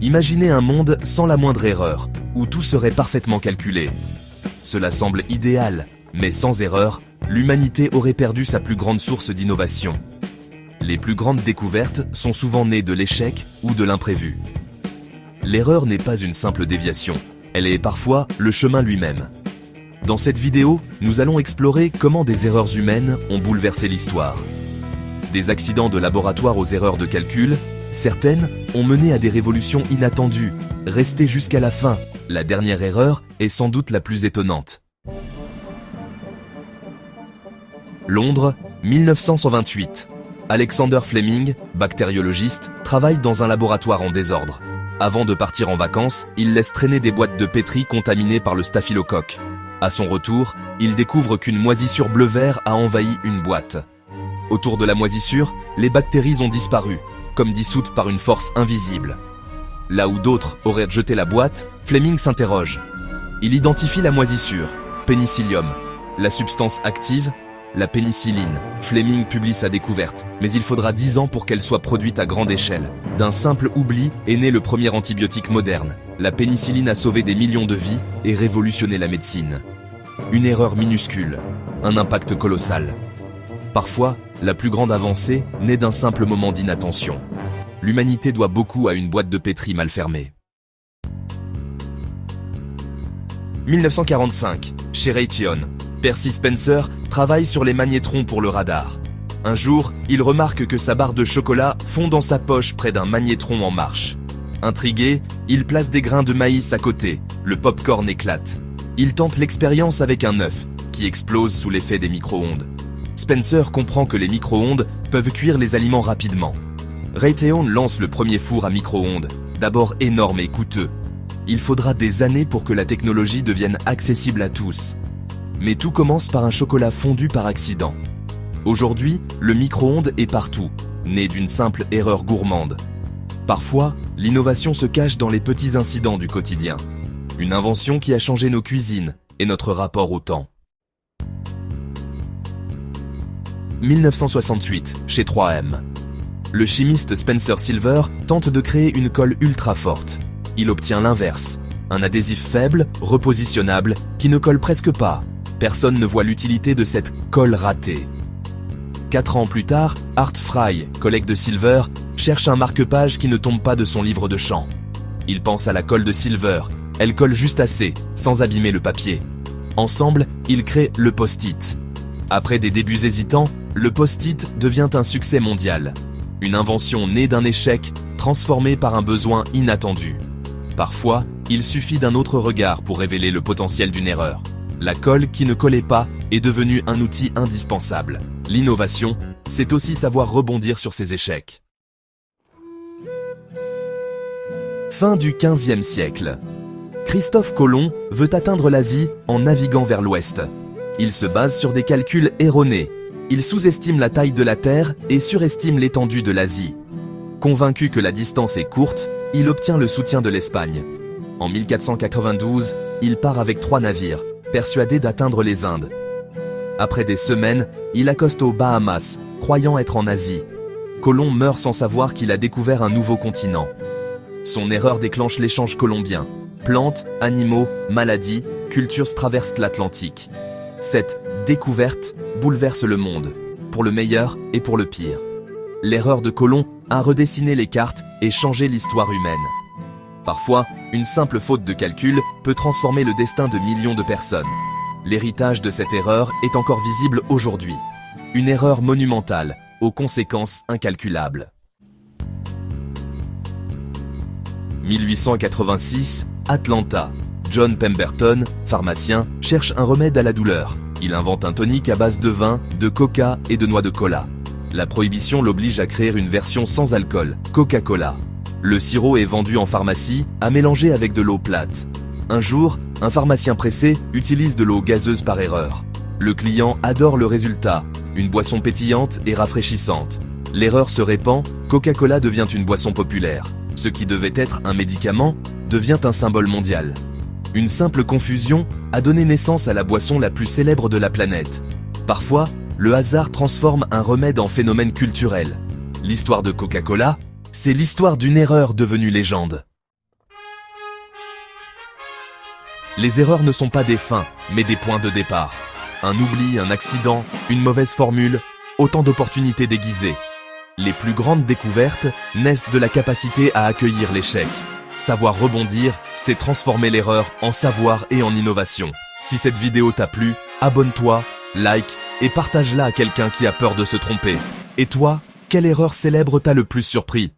Imaginez un monde sans la moindre erreur, où tout serait parfaitement calculé. Cela semble idéal, mais sans erreur, l'humanité aurait perdu sa plus grande source d'innovation. Les plus grandes découvertes sont souvent nées de l'échec ou de l'imprévu. L'erreur n'est pas une simple déviation, elle est parfois le chemin lui-même. Dans cette vidéo, nous allons explorer comment des erreurs humaines ont bouleversé l'histoire. Des accidents de laboratoire aux erreurs de calcul, certaines ont mené à des révolutions inattendues, restées jusqu'à la fin. La dernière erreur est sans doute la plus étonnante. Londres, 1928. Alexander Fleming, bactériologiste, travaille dans un laboratoire en désordre. Avant de partir en vacances, il laisse traîner des boîtes de pétri contaminées par le staphylocoque. À son retour, il découvre qu'une moisissure bleu-vert a envahi une boîte. Autour de la moisissure, les bactéries ont disparu, comme dissoutes par une force invisible. Là où d'autres auraient jeté la boîte, Fleming s'interroge. Il identifie la moisissure, pénicillium, la substance active, la pénicilline. Fleming publie sa découverte, mais il faudra 10 ans pour qu'elle soit produite à grande échelle. D'un simple oubli est né le premier antibiotique moderne. La pénicilline a sauvé des millions de vies et révolutionné la médecine. Une erreur minuscule, un impact colossal. Parfois, la plus grande avancée naît d'un simple moment d'inattention. L'humanité doit beaucoup à une boîte de pétri mal fermée. 1945, chez Raytheon, Percy Spencer travaille sur les magnétrons pour le radar. Un jour, il remarque que sa barre de chocolat fond dans sa poche près d'un magnétron en marche. Intrigué, il place des grains de maïs à côté. Le pop-corn éclate. Il tente l'expérience avec un œuf, qui explose sous l'effet des micro-ondes. Spencer comprend que les micro-ondes peuvent cuire les aliments rapidement. Raytheon lance le premier four à micro-ondes, d'abord énorme et coûteux. Il faudra des années pour que la technologie devienne accessible à tous. Mais tout commence par un chocolat fondu par accident. Aujourd'hui, le micro-ondes est partout, né d'une simple erreur gourmande. Parfois, l'innovation se cache dans les petits incidents du quotidien. Une invention qui a changé nos cuisines et notre rapport au temps. 1968, chez 3M. Le chimiste Spencer Silver tente de créer une colle ultra forte. Il obtient l'inverse, un adhésif faible, repositionnable, qui ne colle presque pas. Personne ne voit l'utilité de cette colle ratée. 4 ans plus tard, Art Fry, collègue de Silver, cherche un marque-page qui ne tombe pas de son livre de chant. Il pense à la colle de Silver. Elle colle juste assez, sans abîmer le papier. Ensemble, ils créent le post-it. Après des débuts hésitants, le post-it devient un succès mondial. Une invention née d'un échec, transformée par un besoin inattendu. Parfois, il suffit d'un autre regard pour révéler le potentiel d'une erreur. La colle qui ne collait pas est devenue un outil indispensable. L'innovation, c'est aussi savoir rebondir sur ses échecs. Fin du XVe siècle. Christophe Colomb veut atteindre l'Asie en naviguant vers l'ouest. Il se base sur des calculs erronés. Il sous-estime la taille de la Terre et surestime l'étendue de l'Asie. Convaincu que la distance est courte, il obtient le soutien de l'Espagne. En 1492, il part avec 3 navires, persuadé d'atteindre les Indes. Après des semaines, il accoste aux Bahamas, croyant être en Asie. Colomb meurt sans savoir qu'il a découvert un nouveau continent. Son erreur déclenche l'échange colombien. Plantes, animaux, maladies, cultures traversent l'Atlantique. Cette découverte bouleverse le monde, pour le meilleur et pour le pire. L'erreur de Colomb a redessiné les cartes et changé l'histoire humaine. Parfois, une simple faute de calcul peut transformer le destin de millions de personnes. L'héritage de cette erreur est encore visible aujourd'hui. Une erreur monumentale, aux conséquences incalculables. 1886, Atlanta. John Pemberton, pharmacien, cherche un remède à la douleur. Il invente un tonique à base de vin, de coca et de noix de cola. La prohibition l'oblige à créer une version sans alcool, Coca-Cola. Le sirop est vendu en pharmacie à mélanger avec de l'eau plate. Un jour, un pharmacien pressé utilise de l'eau gazeuse par erreur. Le client adore le résultat, une boisson pétillante et rafraîchissante. L'erreur se répand, Coca-Cola devient une boisson populaire. Ce qui devait être un médicament devient un symbole mondial. Une simple confusion a donné naissance à la boisson la plus célèbre de la planète. Parfois, le hasard transforme un remède en phénomène culturel. L'histoire de Coca-Cola, c'est l'histoire d'une erreur devenue légende. Les erreurs ne sont pas des fins, mais des points de départ. Un oubli, un accident, une mauvaise formule, autant d'opportunités déguisées. Les plus grandes découvertes naissent de la capacité à accueillir l'échec. Savoir rebondir, c'est transformer l'erreur en savoir et en innovation. Si cette vidéo t'a plu, abonne-toi, like et partage-la à quelqu'un qui a peur de se tromper. Et toi, quelle erreur célèbre t'a le plus surpris ?